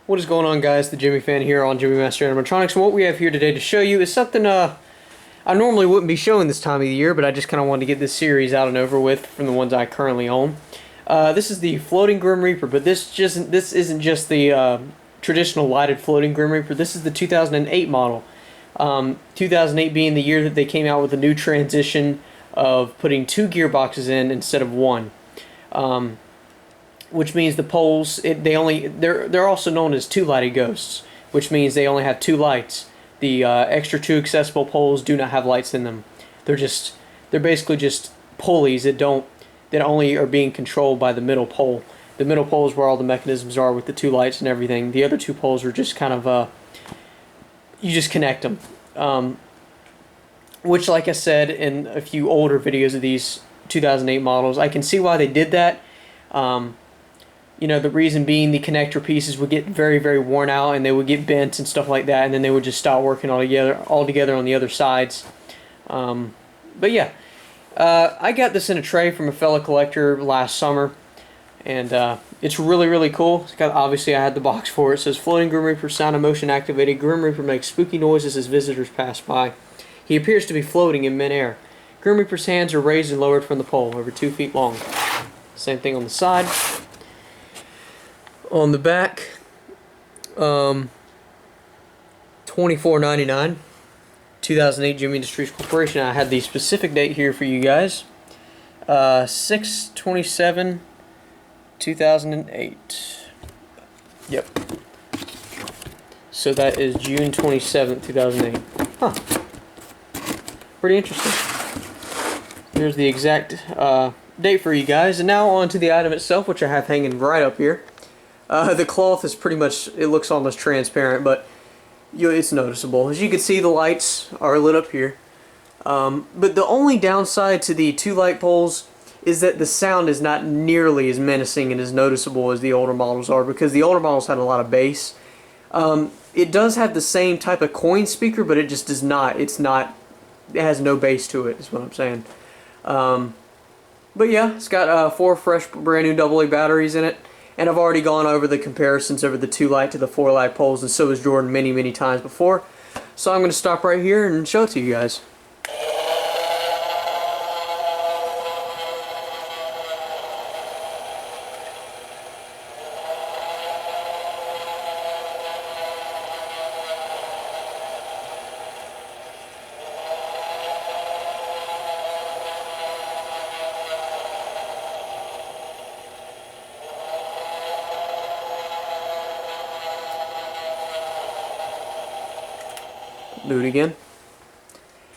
What is going on, guys? The Gemmy Fan here on Gemmy Master Animatronics, and what we have here today to show you is something I normally wouldn't be showing this time of the year, but I just kind of wanted to get this series out and over with from the ones I currently own. This is the floating Grim Reaper, but this isn't just the traditional lighted floating Grim Reaper. This is the 2008 model. 2008 being the year that they came out with a new transition of putting 2 gearboxes in instead of 1. Which means the poles, they're also known as 2 lighted ghosts, which means they only have 2 lights. The extra 2 accessible poles do not have lights in them. They're basically just pulleys that only are being controlled by the middle pole. The middle pole is where all the mechanisms are with the 2 lights and everything. The other 2 poles are just kind of you just connect them. Which, like I said in a few older videos of these 2008 models, I can see why they did that. You know, the reason being the connector pieces would get very, very worn out and they would get bent and stuff like that, and then they would just stop working all together on the other sides. But yeah, I got this in a tray from a fellow collector last summer, and it's really, really cool. It's got, obviously I had the box for it. It says, "Floating Grim Reaper, sound and motion activated. Grim Reaper makes spooky noises as visitors pass by. He appears to be floating in midair. Grim Reaper's hands are raised and lowered from the pole, over 2 feet long." Same thing on the side. On the back, $24.99, 2008 Gemmy Industries Corporation. I had the specific date here for you guys, 6/27/2008. Yep. So that is June 27th, 2008. Huh. Pretty interesting. Here's the exact date for you guys. And now on to the item itself, which I have hanging right up here. The cloth is pretty much, it looks almost transparent, but it's noticeable. As you can see, the lights are lit up here. But the only downside to the 2 light poles is that the sound is not nearly as menacing and as noticeable as the older models are, because the older models had a lot of bass. It does have the same type of coin speaker, but it just does not. It has no bass to it, is what I'm saying. But yeah, it's got 4 fresh, brand new AA batteries in it. And I've already gone over the comparisons over the 2 light to the 4 light poles, and so has Jordan many, many times before. So I'm going to stop right here and show it to you guys. Do it again.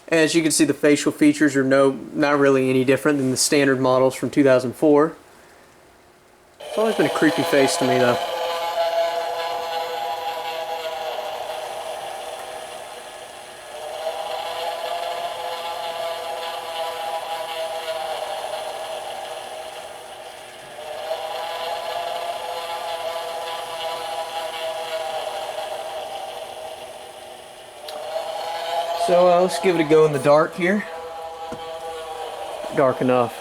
As you can see, the facial features are not really any different than the standard models from 2004. It's always been a creepy face to me, though. So let's give it a go in the dark here. Dark enough.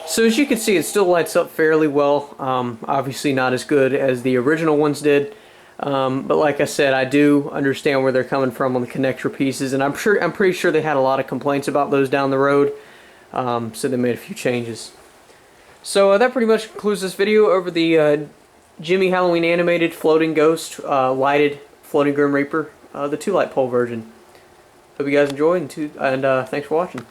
So as you can see, it still lights up fairly well. Obviously not as good as the original ones did, but like I said, I do understand where they're coming from on the connector pieces, and I'm pretty sure they had a lot of complaints about those down the road, so they made a few changes. So that pretty much concludes this video over the Gemmy Halloween animated floating ghost lighted floating Grim Reaper, the 2 light pole version. Hope you guys enjoyed, and thanks for watching.